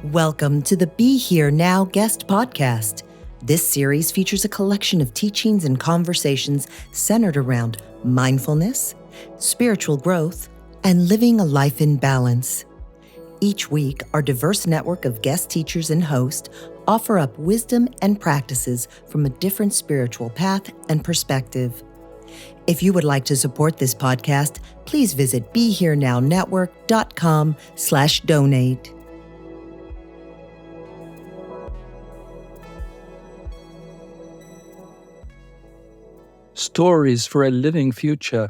Welcome to the Be Here Now guest podcast. This series features a collection of teachings and conversations centered around mindfulness, spiritual growth, and living a life in balance. Each week, our diverse network of guest teachers and hosts offer up wisdom and practices from a different spiritual path and perspective. If you would like to support this podcast, please visit BeHereNowNetwork.com/donate. Stories for a living future.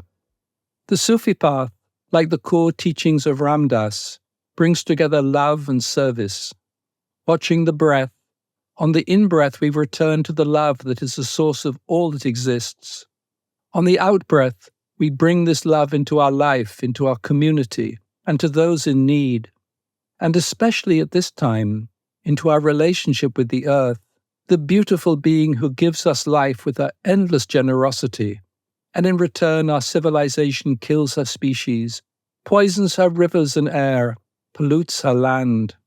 The Sufi Path, like the core teachings of Ram Dass, brings together love and service. Watching the breath, on the in-breath we return to the love that is the source of all that exists. On the out-breath, we bring this love into our life, into our community, and to those in need. And especially at this time, into our relationship with the earth, the beautiful being who gives us life with her endless generosity, and in return our civilization kills her species, poisons her rivers and air, pollutes her land.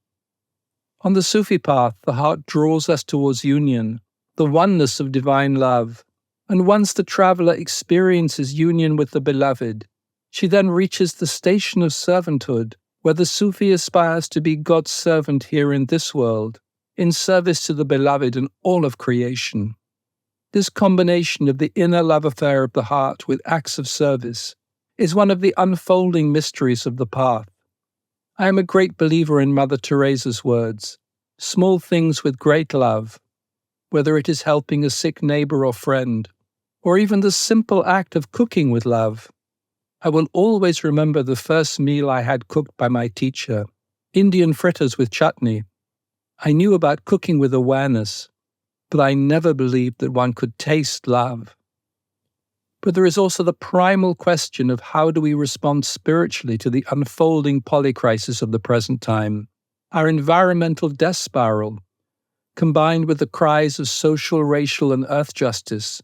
On the Sufi path, the heart draws us towards union, the oneness of divine love, and once the traveller experiences union with the beloved, she then reaches the station of servanthood, where the Sufi aspires to be God's servant here in this world, in service to the beloved and all of creation. This combination of the inner love affair of the heart with acts of service is one of the unfolding mysteries of the path. I am a great believer in Mother Teresa's words, small things with great love, whether it is helping a sick neighbor or friend, or even the simple act of cooking with love. I will always remember the first meal I had cooked by my teacher, Indian fritters with chutney. I knew about cooking with awareness, but I never believed that one could taste love. But there is also the primal question of how do we respond spiritually to the unfolding polycrisis of the present time, our environmental death spiral, combined with the cries of social, racial, and earth justice.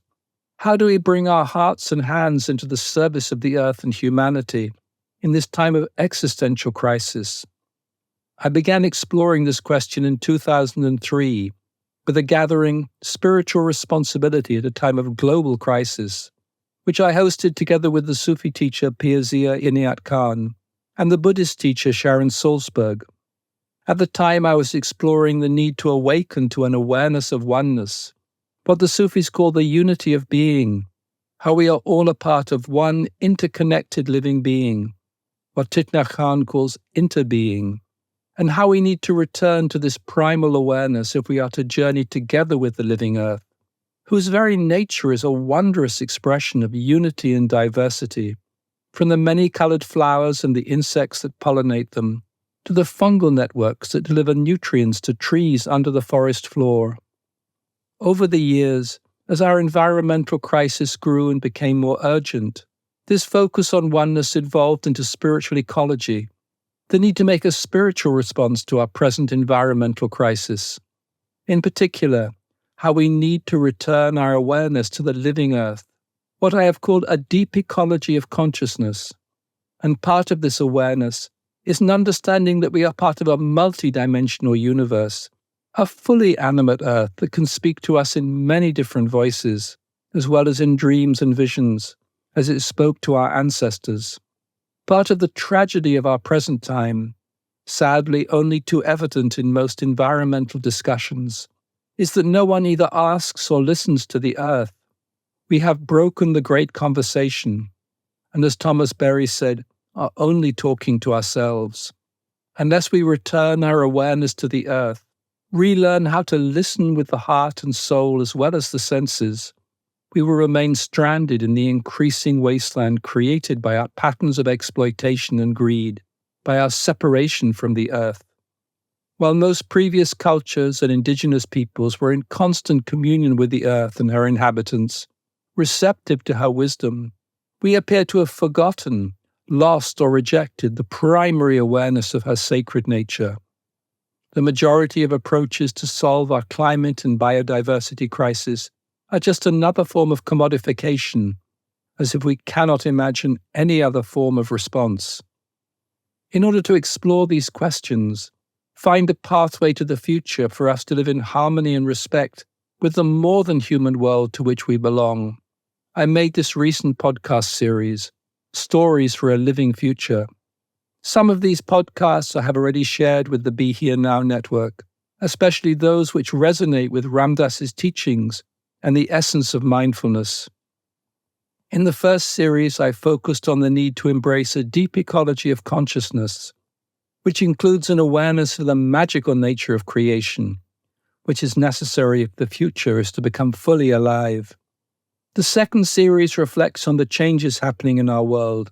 How do we bring our hearts and hands into the service of the earth and humanity in this time of existential crisis? I began exploring this question in 2003 with a gathering, Spiritual Responsibility at a Time of Global Crisis, which I hosted together with the Sufi teacher Piazia Inayat Khan and the Buddhist teacher Sharon Salzberg. At the time, I was exploring the need to awaken to an awareness of oneness, what the Sufis call the unity of being, how we are all a part of one interconnected living being, what Thich Nhat Hanh calls interbeing, and how we need to return to this primal awareness if we are to journey together with the living earth, whose very nature is a wondrous expression of unity and diversity, from the many-coloured flowers and the insects that pollinate them, to the fungal networks that deliver nutrients to trees under the forest floor. Over the years, as our environmental crisis grew and became more urgent, this focus on oneness evolved into spiritual ecology, the need to make a spiritual response to our present environmental crisis. In particular, how we need to return our awareness to the living earth, what I have called a deep ecology of consciousness. And part of this awareness is an understanding that we are part of a multidimensional universe, a fully animate earth that can speak to us in many different voices, as well as in dreams and visions, as it spoke to our ancestors. Part of the tragedy of our present time, sadly only too evident in most environmental discussions, is that no one either asks or listens to the earth. We have broken the great conversation, and as Thomas Berry said, are only talking to ourselves. Unless we return our awareness to the earth, relearn how to listen with the heart and soul as well as the senses, we will remain stranded in the increasing wasteland created by our patterns of exploitation and greed, by our separation from the earth. While most previous cultures and indigenous peoples were in constant communion with the earth and her inhabitants, receptive to her wisdom, we appear to have forgotten, lost, or rejected the primary awareness of her sacred nature. The majority of approaches to solve our climate and biodiversity crisis are just another form of commodification, as if we cannot imagine any other form of response. In order to explore these questions, find a pathway to the future for us to live in harmony and respect with the more than human world to which we belong. I made this recent podcast series, Stories for a Living Future. Some of these podcasts I have already shared with the Be Here Now network, especially those which resonate with Ram Dass's teachings and the essence of mindfulness. In the first series, I focused on the need to embrace a deep ecology of consciousness, which includes an awareness of the magical nature of creation, which is necessary if the future is to become fully alive. The second series reflects on the changes happening in our world,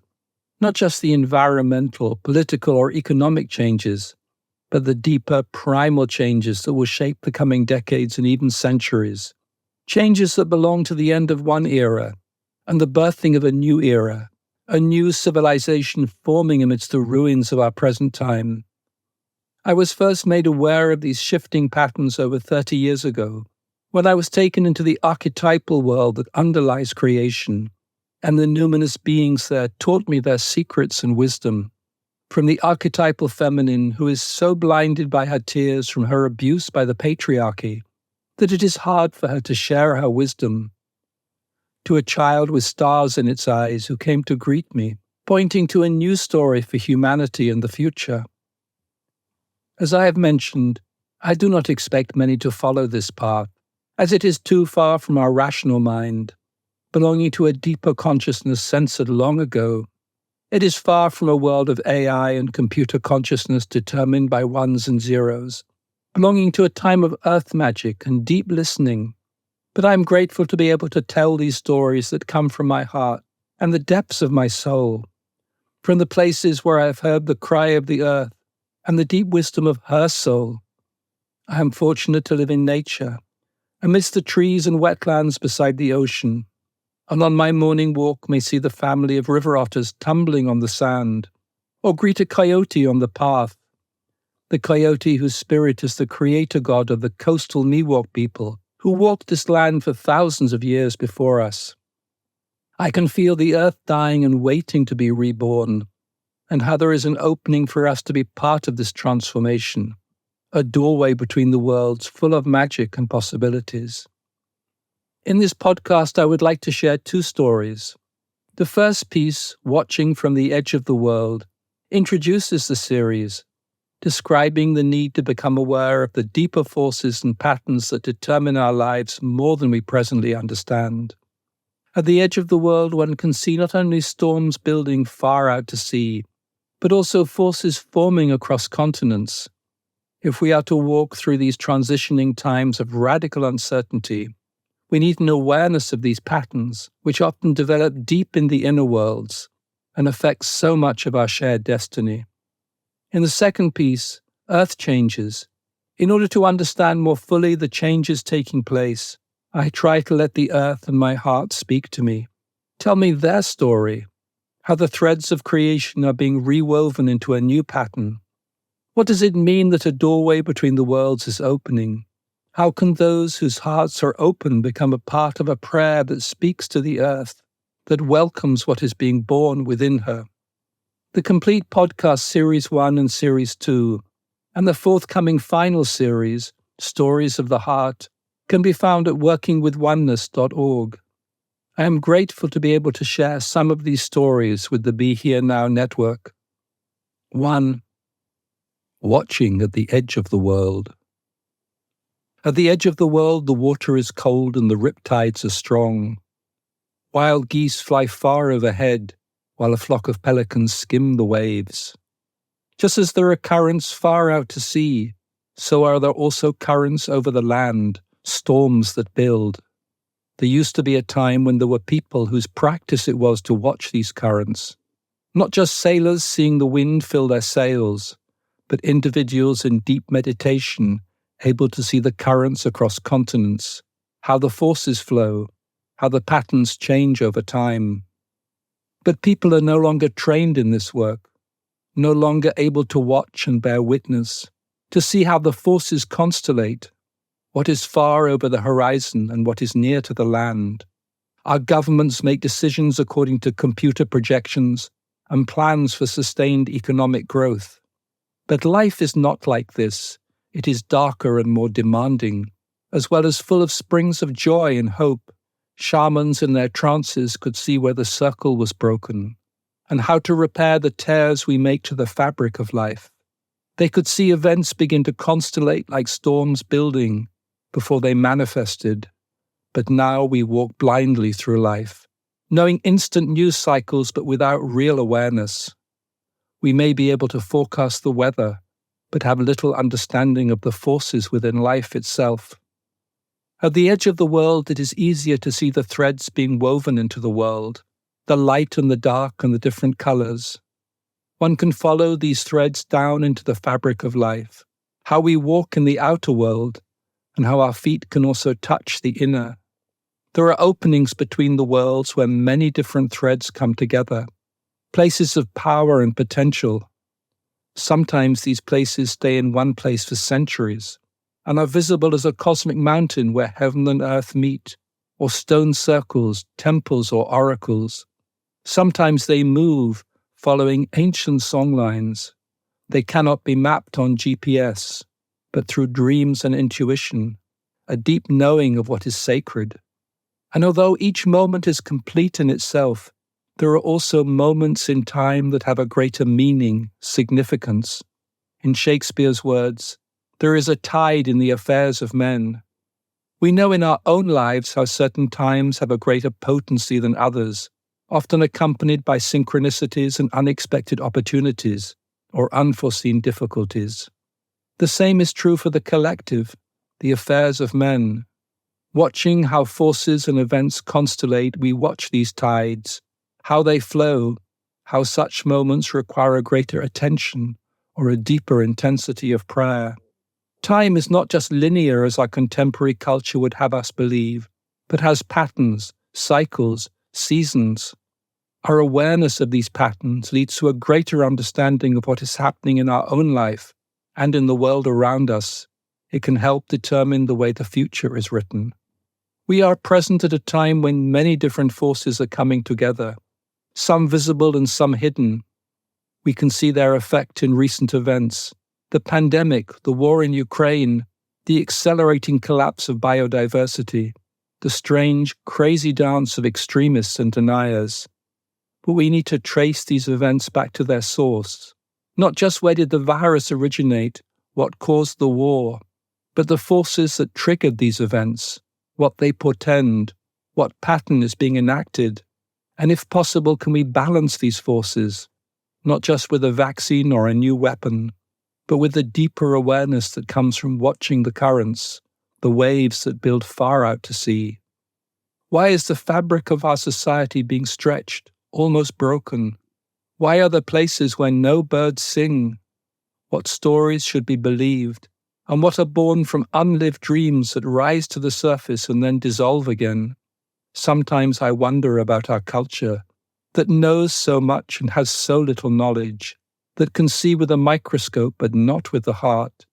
not just the environmental, political, or economic changes, but the deeper, primal changes that will shape the coming decades and even centuries. Changes that belong to the end of one era and the birthing of a new era, a new civilization forming amidst the ruins of our present time. I was first made aware of these shifting patterns over 30 years ago, when I was taken into the archetypal world that underlies creation, and the numinous beings there taught me their secrets and wisdom. From the archetypal feminine who is so blinded by her tears from her abuse by the patriarchy that it is hard for her to share her wisdom, to a child with stars in its eyes who came to greet me, pointing to a new story for humanity and the future. As I have mentioned, I do not expect many to follow this path, as it is too far from our rational mind, belonging to a deeper consciousness censored long ago. It is far from a world of AI and computer consciousness determined by ones and zeros, belonging to a time of earth magic and deep listening. But I am grateful to be able to tell these stories that come from my heart and the depths of my soul, from the places where I have heard the cry of the earth and the deep wisdom of her soul. I am fortunate to live in nature, amidst the trees and wetlands beside the ocean, and on my morning walk may see the family of river otters tumbling on the sand, or greet a coyote on the path, the coyote whose spirit is the creator god of the coastal Miwok people, who walked this land for thousands of years before us. I can feel the earth dying and waiting to be reborn, and how there is an opening for us to be part of this transformation, a doorway between the worlds full of magic and possibilities. In this podcast, I would like to share two stories. The first piece, Watching from the Edge of the World, introduces the series, describing the need to become aware of the deeper forces and patterns that determine our lives more than we presently understand. At the edge of the world, one can see not only storms building far out to sea, but also forces forming across continents. If we are to walk through these transitioning times of radical uncertainty, we need an awareness of these patterns, which often develop deep in the inner worlds and affect so much of our shared destiny. In the second piece, Earth Changes, in order to understand more fully the changes taking place, I try to let the earth and my heart speak to me, tell me their story, how the threads of creation are being rewoven into a new pattern. What does it mean that a doorway between the worlds is opening? How can those whose hearts are open become a part of a prayer that speaks to the earth, that welcomes what is being born within her? The complete podcast Series 1 and Series 2, and the forthcoming final series, Stories of the Heart, can be found at workingwithoneness.org. I am grateful to be able to share some of these stories with the Be Here Now network. 1. Watching at the edge of the world. At the edge of the world, the water is cold and the riptides are strong. Wild geese fly far overhead, while a flock of pelicans skim the waves. Just as there are currents far out to sea, so are there also currents over the land, storms that build. There used to be a time when there were people whose practice it was to watch these currents. Not just sailors seeing the wind fill their sails, but individuals in deep meditation, able to see the currents across continents, how the forces flow, how the patterns change over time. But people are no longer trained in this work, no longer able to watch and bear witness, to see how the forces constellate, what is far over the horizon and what is near to the land. Our governments make decisions according to computer projections and plans for sustained economic growth. But life is not like this. It is darker and more demanding, as well as full of springs of joy and hope. Shamans in their trances could see where the circle was broken, and how to repair the tears we make to the fabric of life. They could see events begin to constellate like storms building before they manifested. But now we walk blindly through life, knowing instant news cycles but without real awareness. We may be able to forecast the weather, but have little understanding of the forces within life itself. At the edge of the world, it is easier to see the threads being woven into the world, the light and the dark and the different colors. One can follow these threads down into the fabric of life, how we walk in the outer world, and how our feet can also touch the inner. There are openings between the worlds where many different threads come together, places of power and potential. Sometimes these places stay in one place for centuries, and are visible as a cosmic mountain where heaven and earth meet, or stone circles, temples, or oracles. Sometimes they move, following ancient songlines. They cannot be mapped on GPS, but through dreams and intuition, a deep knowing of what is sacred. And although each moment is complete in itself, there are also moments in time that have a greater meaning, significance. In Shakespeare's words, there is a tide in the affairs of men. We know in our own lives how certain times have a greater potency than others, often accompanied by synchronicities and unexpected opportunities, or unforeseen difficulties. The same is true for the collective, the affairs of men. Watching how forces and events constellate, we watch these tides, how they flow, how such moments require a greater attention or a deeper intensity of prayer. Time is not just linear as our contemporary culture would have us believe, but has patterns, cycles, seasons. Our awareness of these patterns leads to a greater understanding of what is happening in our own life and in the world around us. It can help determine the way the future is written. We are present at a time when many different forces are coming together, some visible and some hidden. We can see their effect in recent events. The pandemic, the war in Ukraine, the accelerating collapse of biodiversity, the strange, crazy dance of extremists and deniers. But we need to trace these events back to their source. Not just where did the virus originate, what caused the war, but the forces that triggered these events, what they portend, what pattern is being enacted, and if possible, can we balance these forces, not just with a vaccine or a new weapon, but with the deeper awareness that comes from watching the currents, the waves that build far out to sea. Why is the fabric of our society being stretched, almost broken? Why are there places where no birds sing? What stories should be believed, and what are born from unlived dreams that rise to the surface and then dissolve again? Sometimes I wonder about our culture, that knows so much and has so little knowledge, that can see with a microscope but not with the heart,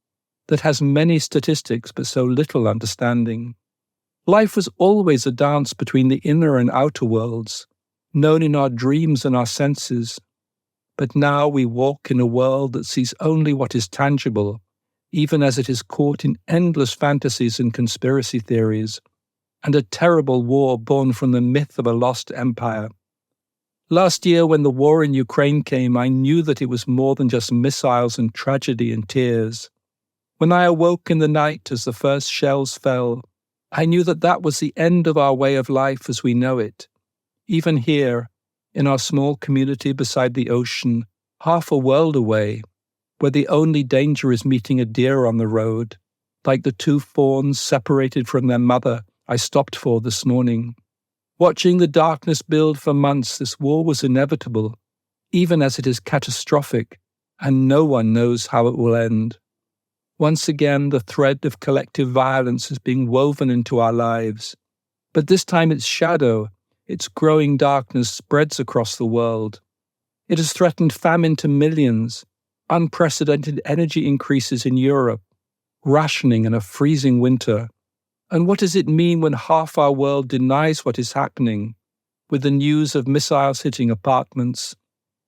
that has many statistics but so little understanding. Life was always a dance between the inner and outer worlds, known in our dreams and our senses. But now we walk in a world that sees only what is tangible, even as it is caught in endless fantasies and conspiracy theories, and a terrible war born from the myth of a lost empire. Last year, when the war in Ukraine came, I knew that it was more than just missiles and tragedy and tears. When I awoke in the night as the first shells fell, I knew that that was the end of our way of life as we know it. Even here, in our small community beside the ocean, half a world away, where the only danger is meeting a deer on the road, like the two fawns separated from their mother I stopped for this morning. Watching the darkness build for months, this war was inevitable, even as it is catastrophic, and no one knows how it will end. Once again, the thread of collective violence is being woven into our lives, but this time its shadow, its growing darkness spreads across the world. It has threatened famine to millions, unprecedented energy increases in Europe, rationing and a freezing winter. And what does it mean when half our world denies what is happening, with the news of missiles hitting apartments,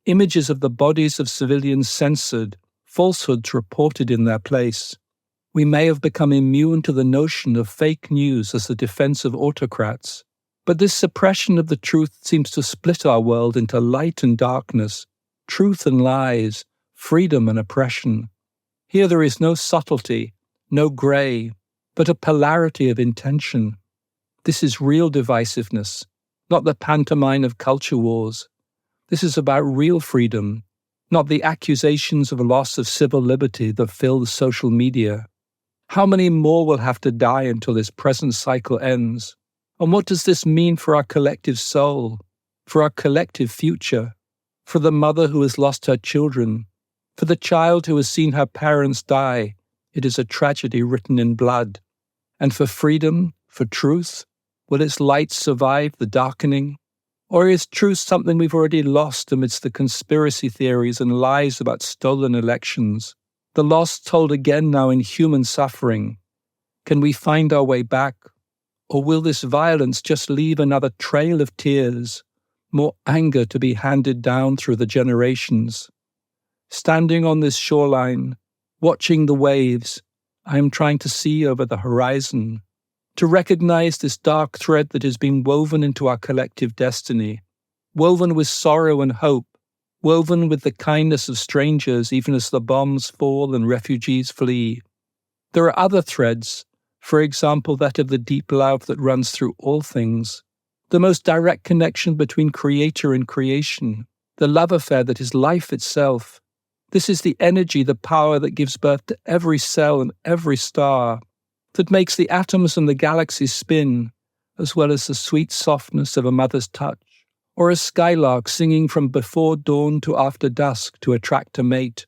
images of the bodies of civilians censored, falsehoods reported in their place. We may have become immune to the notion of fake news as the defense of autocrats, but this suppression of the truth seems to split our world into light and darkness, truth and lies, freedom and oppression. Here there is no subtlety, no grey, but a polarity of intention. This is real divisiveness, not the pantomime of culture wars. This is about real freedom, not the accusations of loss of civil liberty that fill the social media. How many more will have to die until this present cycle ends? And what does this mean for our collective soul, for our collective future, for the mother who has lost her children, for the child who has seen her parents die? It is a tragedy written in blood. And for freedom, for truth, will its light survive the darkening? Or is truth something we've already lost amidst the conspiracy theories and lies about stolen elections? The lost told again now in human suffering. Can we find our way back? Or will this violence just leave another trail of tears, more anger to be handed down through the generations? Standing on this shoreline, watching the waves, I am trying to see over the horizon, to recognize this dark thread that has been woven into our collective destiny, woven with sorrow and hope, woven with the kindness of strangers even as the bombs fall and refugees flee. There are other threads, for example that of the deep love that runs through all things, the most direct connection between creator and creation, the love affair that is life itself. This is the energy, the power that gives birth to every cell and every star, that makes the atoms and the galaxies spin, as well as the sweet softness of a mother's touch, or a skylark singing from before dawn to after dusk to attract a mate.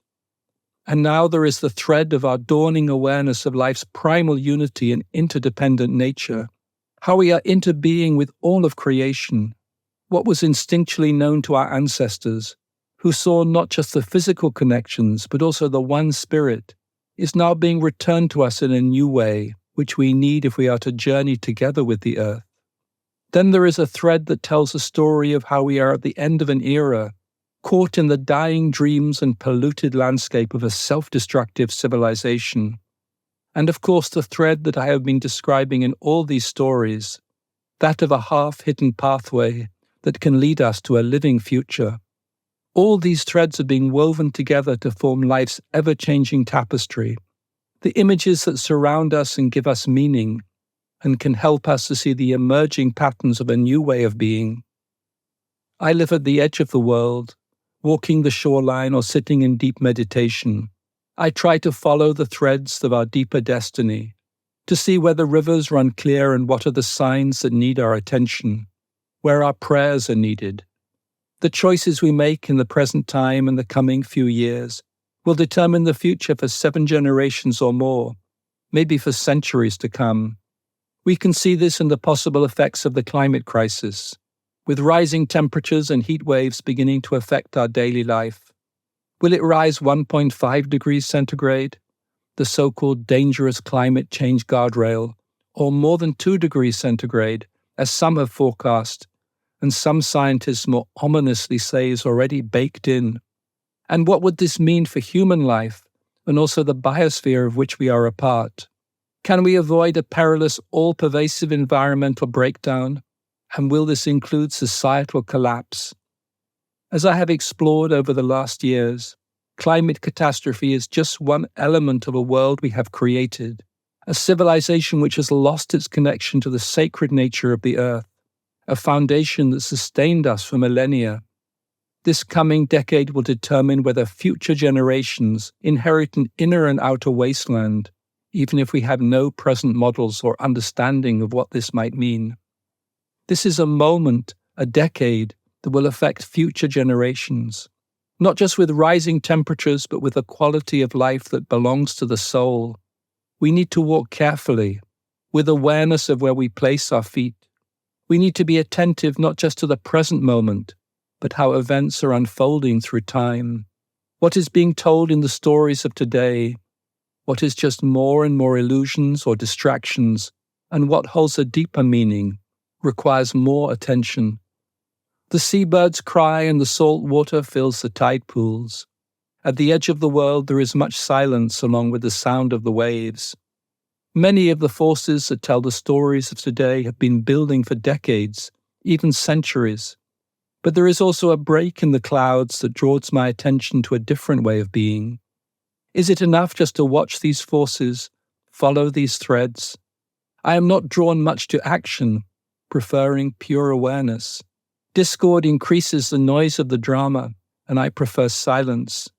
And now there is the thread of our dawning awareness of life's primal unity and interdependent nature, how we are interbeing with all of creation, what was instinctually known to our ancestors, who saw not just the physical connections but also the one spirit, is now being returned to us in a new way, which we need if we are to journey together with the earth. Then there is a thread that tells a story of how we are at the end of an era, caught in the dying dreams and polluted landscape of a self-destructive civilization. And of course the thread that I have been describing in all these stories, that of a half-hidden pathway that can lead us to a living future. All these threads are being woven together to form life's ever-changing tapestry, the images that surround us and give us meaning, and can help us to see the emerging patterns of a new way of being. I live at the edge of the world, walking the shoreline or sitting in deep meditation. I try to follow the threads of our deeper destiny, to see where the rivers run clear and what are the signs that need our attention, where our prayers are needed. The choices we make in the present time and the coming few years will determine the future for 7 generations or more, maybe for centuries to come. We can see this in the possible effects of the climate crisis, with rising temperatures and heat waves beginning to affect our daily life. Will it rise 1.5 degrees centigrade, the so-called dangerous climate change guardrail, or more than 2 degrees centigrade, as some have forecast, and some scientists more ominously say is already baked in? And what would this mean for human life, and also the biosphere of which we are a part? Can we avoid a perilous, all-pervasive environmental breakdown? And will this include societal collapse? As I have explored over the last years, climate catastrophe is just one element of a world we have created, a civilization which has lost its connection to the sacred nature of the earth, a foundation that sustained us for millennia. This coming decade will determine whether future generations inherit an inner and outer wasteland, even if we have no present models or understanding of what this might mean. This is a moment, a decade, that will affect future generations, not just with rising temperatures, but with a quality of life that belongs to the soul. We need to walk carefully, with awareness of where we place our feet. We need to be attentive not just to the present moment, but how events are unfolding through time. What is being told in the stories of today? What is just more and more illusions or distractions, and what holds a deeper meaning, requires more attention. The seabirds cry and the salt water fills the tide pools. At the edge of the world there is much silence along with the sound of the waves. Many of the forces that tell the stories of today have been building for decades, even centuries. But there is also a break in the clouds that draws my attention to a different way of being. Is it enough just to watch these forces, follow these threads? I am not drawn much to action, preferring pure awareness. Discord increases the noise of the drama, and I prefer silence.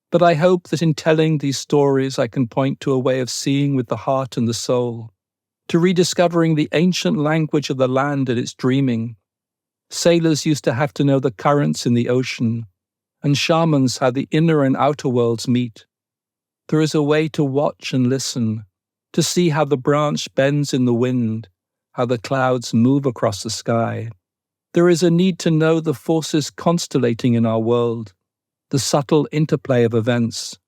But I hope that in telling these stories I can point to a way of seeing with the heart and the soul, to rediscovering the ancient language of the land and its dreaming. Sailors used to have to know the currents in the ocean, and shamans how the inner and outer worlds meet. There is a way to watch and listen, to see how the branch bends in the wind, how the clouds move across the sky. There is a need to know the forces constellating in our world, the subtle interplay of events.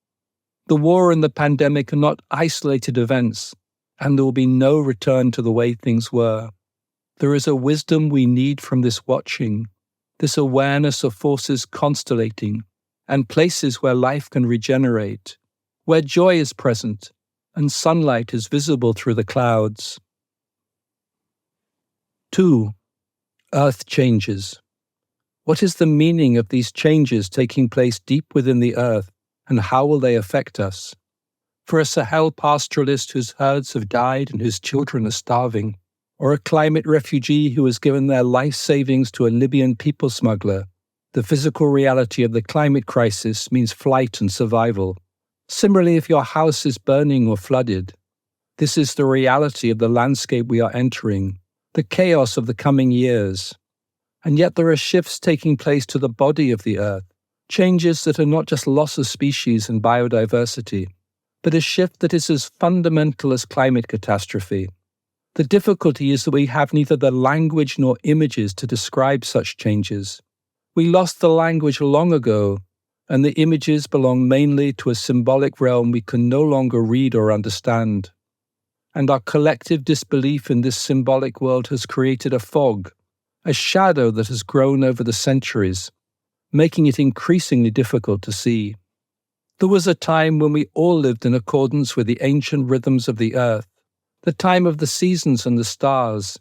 The war and the pandemic are not isolated events, and there will be no return to the way things were. There is a wisdom we need from this watching, this awareness of forces constellating, and places where life can regenerate, where joy is present, and sunlight is visible through the clouds. 2. Earth changes. What is the meaning of these changes taking place deep within the earth, and how will they affect us? For a Sahel pastoralist whose herds have died and whose children are starving, or a climate refugee who has given their life savings to a Libyan people smuggler, the physical reality of the climate crisis means flight and survival. Similarly, if your house is burning or flooded, this is the reality of the landscape we are entering, the chaos of the coming years. And yet there are shifts taking place to the body of the earth, changes that are not just loss of species and biodiversity, but a shift that is as fundamental as climate catastrophe. The difficulty is that we have neither the language nor images to describe such changes. We lost the language long ago, and the images belong mainly to a symbolic realm we can no longer read or understand. And our collective disbelief in this symbolic world has created a fog, a shadow that has grown over the centuries, making it increasingly difficult to see. There was a time when we all lived in accordance with the ancient rhythms of the earth, the time of the seasons and the stars.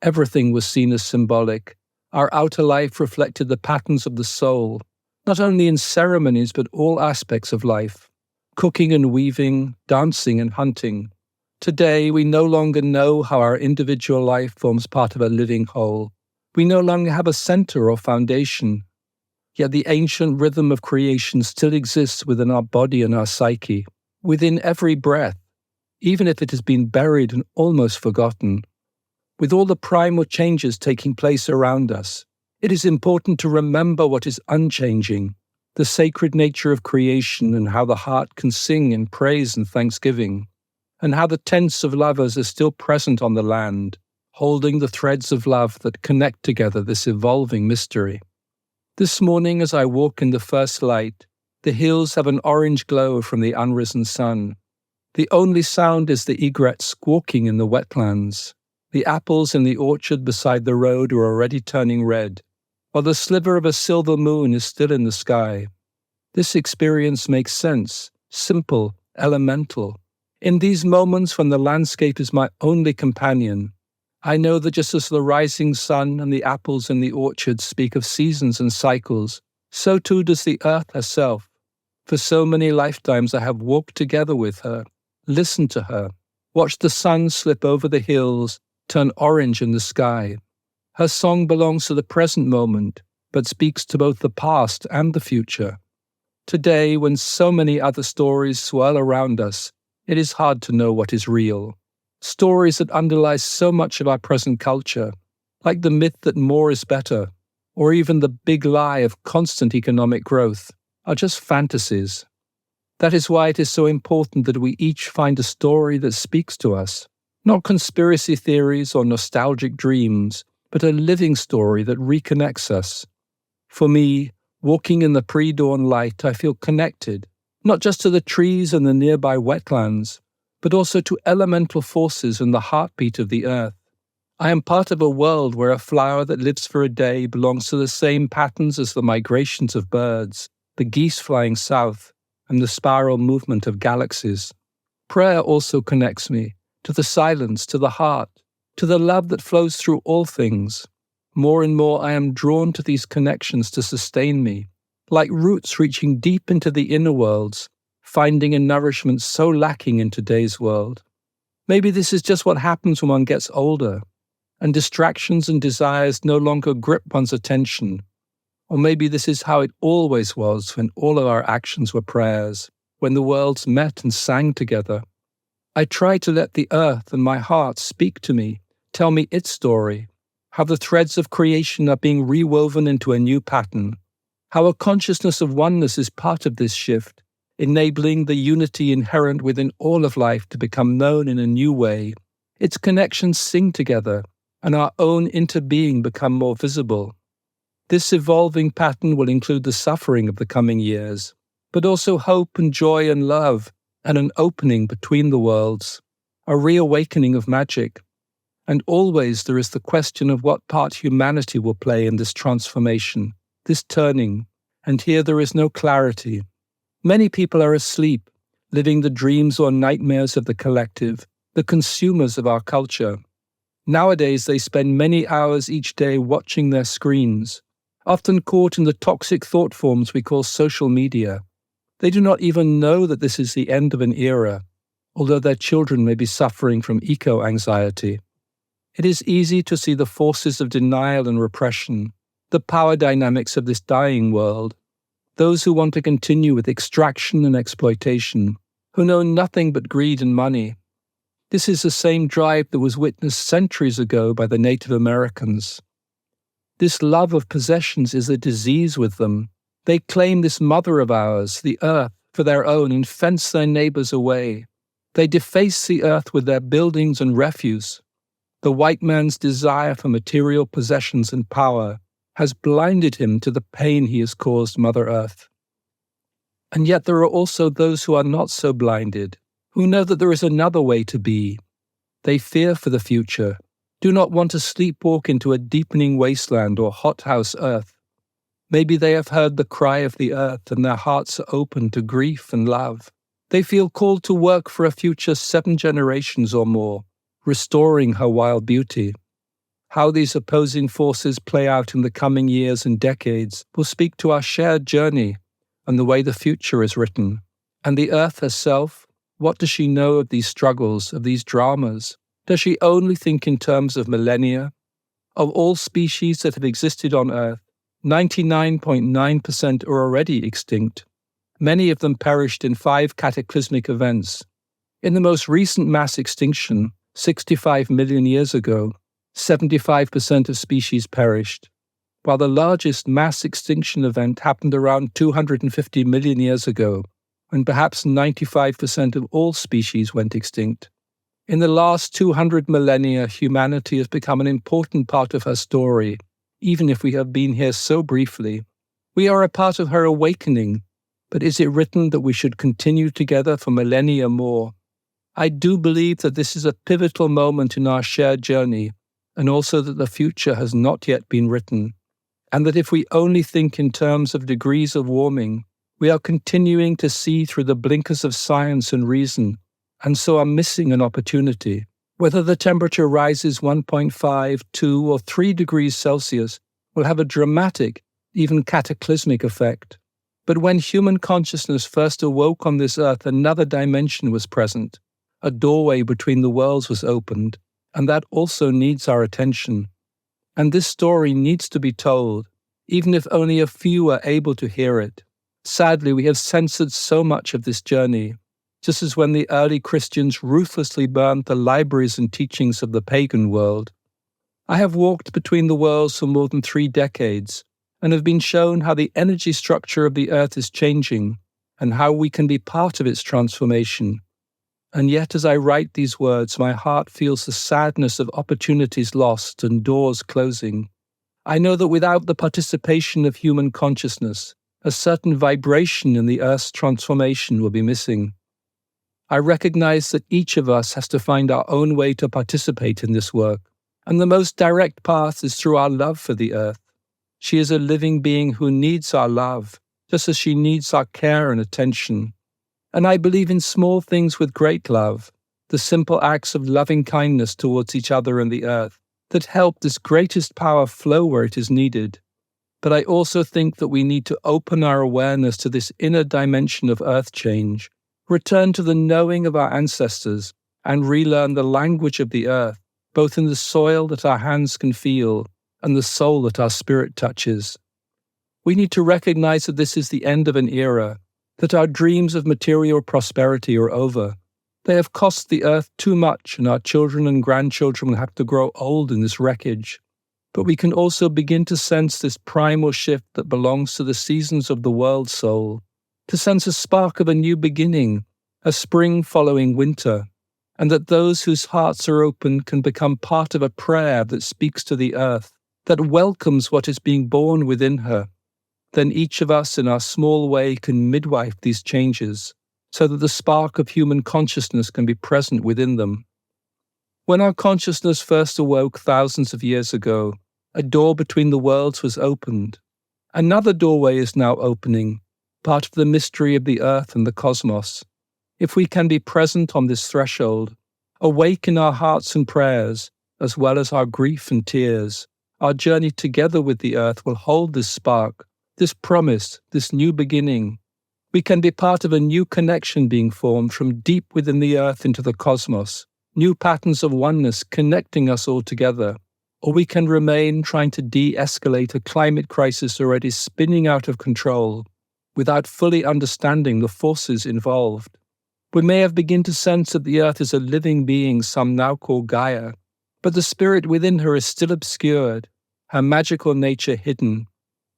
Everything was seen as symbolic. Our outer life reflected the patterns of the soul, not only in ceremonies but all aspects of life, cooking and weaving, dancing and hunting. Today, we no longer know how our individual life forms part of a living whole. We no longer have a center or foundation. Yet the ancient rhythm of creation still exists within our body and our psyche, within every breath, even if it has been buried and almost forgotten. With all the primal changes taking place around us, it is important to remember what is unchanging, the sacred nature of creation and how the heart can sing in praise and thanksgiving, and how the tents of lovers are still present on the land, holding the threads of love that connect together this evolving mystery. This morning as I walk in the first light, the hills have an orange glow from the unrisen sun. The only sound is the egret squawking in the wetlands. The apples in the orchard beside the road are already turning red, while the sliver of a silver moon is still in the sky. This experience makes sense, simple, elemental. In these moments when the landscape is my only companion, I know that just as the rising sun and the apples in the orchard speak of seasons and cycles, so too does the earth herself. For so many lifetimes I have walked together with her, listened to her, watched the sun slip over the hills, turn orange in the sky. Her song belongs to the present moment, but speaks to both the past and the future. Today, when so many other stories swirl around us, it is hard to know what is real. Stories that underlie so much of our present culture, like the myth that more is better, or even the big lie of constant economic growth, are just fantasies. That is why it is so important that we each find a story that speaks to us, not conspiracy theories or nostalgic dreams, but a living story that reconnects us. For me, walking in the pre-dawn light, I feel connected, not just to the trees and the nearby wetlands, but also to elemental forces and the heartbeat of the earth. I am part of a world where a flower that lives for a day belongs to the same patterns as the migrations of birds, the geese flying south, and the spiral movement of galaxies. Prayer also connects me to the silence, to the heart, to the love that flows through all things. More and more I am drawn to these connections to sustain me, like roots reaching deep into the inner worlds, finding a nourishment so lacking in today's world. Maybe this is just what happens when one gets older, and distractions and desires no longer grip one's attention. Or maybe this is how it always was when all of our actions were prayers, when the worlds met and sang together. I try to let the earth and my heart speak to me, tell me its story, how the threads of creation are being rewoven into a new pattern, how a consciousness of oneness is part of this shift, enabling the unity inherent within all of life to become known in a new way. Its connections sing together, and our own interbeing become more visible. This evolving pattern will include the suffering of the coming years, but also hope and joy and love, and an opening between the worlds, a reawakening of magic. And always there is the question of what part humanity will play in this transformation, this turning, and here there is no clarity. Many people are asleep, living the dreams or nightmares of the collective, the consumers of our culture. Nowadays they spend many hours each day watching their screens, often caught in the toxic thought forms we call social media. They do not even know that this is the end of an era, although their children may be suffering from eco-anxiety. It is easy to see the forces of denial and repression, the power dynamics of this dying world, those who want to continue with extraction and exploitation, who know nothing but greed and money. This is the same drive that was witnessed centuries ago by the Native Americans. This love of possessions is a disease with them. They claim this mother of ours, the earth, for their own and fence their neighbors away. They deface the earth with their buildings and refuse. The white man's desire for material possessions and power has blinded him to the pain he has caused Mother Earth. And yet there are also those who are not so blinded, who know that there is another way to be. They fear for the future, do not want to sleepwalk into a deepening wasteland or hothouse earth. Maybe they have heard the cry of the earth and their hearts are open to grief and love. They feel called to work for a future 7 generations or more, restoring her wild beauty. How these opposing forces play out in the coming years and decades will speak to our shared journey and the way the future is written. And the earth herself, what does she know of these struggles, of these dramas? Does she only think in terms of millennia? Of all species that have existed on earth, 99.9% are already extinct. Many of them perished in 5 cataclysmic events. In the most recent mass extinction, 65 million years ago, 75% of species perished, while the largest mass extinction event happened around 250 million years ago, when perhaps 95% of all species went extinct. In the last 200 millennia, humanity has become an important part of her story, even if we have been here so briefly. We are a part of her awakening, but is it written that we should continue together for millennia more? I do believe that this is a pivotal moment in our shared journey, and also that the future has not yet been written, and that if we only think in terms of degrees of warming, we are continuing to see through the blinkers of science and reason, and so are missing an opportunity. Whether the temperature rises 1.5, 2, or 3 degrees Celsius will have a dramatic, even cataclysmic effect. But when human consciousness first awoke on this earth, another dimension was present. A doorway between the worlds was opened, and that also needs our attention. And this story needs to be told, even if only a few are able to hear it. Sadly, we have censored so much of this journey, just as when the early Christians ruthlessly burned the libraries and teachings of the pagan world. I have walked between the worlds for more than 3 decades, and have been shown how the energy structure of the earth is changing, and how we can be part of its transformation. And yet as I write these words, my heart feels the sadness of opportunities lost and doors closing. I know that without the participation of human consciousness, a certain vibration in the earth's transformation will be missing. I recognize that each of us has to find our own way to participate in this work, and the most direct path is through our love for the earth. She is a living being who needs our love, just as she needs our care and attention. And I believe in small things with great love, the simple acts of loving kindness towards each other and the earth, that help this greatest power flow where it is needed. But I also think that we need to open our awareness to this inner dimension of earth change, return to the knowing of our ancestors, and relearn the language of the earth, both in the soil that our hands can feel and the soul that our spirit touches. We need to recognize that this is the end of an era, that our dreams of material prosperity are over. They have cost the earth too much, and our children and grandchildren will have to grow old in this wreckage. But we can also begin to sense this primal shift that belongs to the seasons of the world soul, to sense a spark of a new beginning, a spring following winter, and that those whose hearts are open can become part of a prayer that speaks to the earth, that welcomes what is being born within her. Then each of us in our small way can midwife these changes, so that the spark of human consciousness can be present within them. When our consciousness first awoke thousands of years ago, a door between the worlds was opened. Another doorway is now opening, part of the mystery of the earth and the cosmos. If we can be present on this threshold, awake in our hearts and prayers, as well as our grief and tears, our journey together with the earth will hold this spark, this promise, this new beginning. We can be part of a new connection being formed from deep within the earth into the cosmos, new patterns of oneness connecting us all together. Or we can remain trying to de-escalate a climate crisis already spinning out of control, without fully understanding the forces involved. We may have begun to sense that the earth is a living being some now call Gaia, but the spirit within her is still obscured, her magical nature hidden,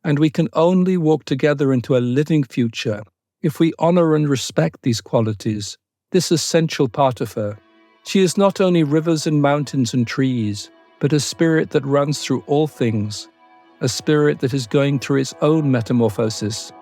and we can only walk together into a living future if we honor and respect these qualities, this essential part of her. She is not only rivers and mountains and trees, but a spirit that runs through all things, a spirit that is going through its own metamorphosis.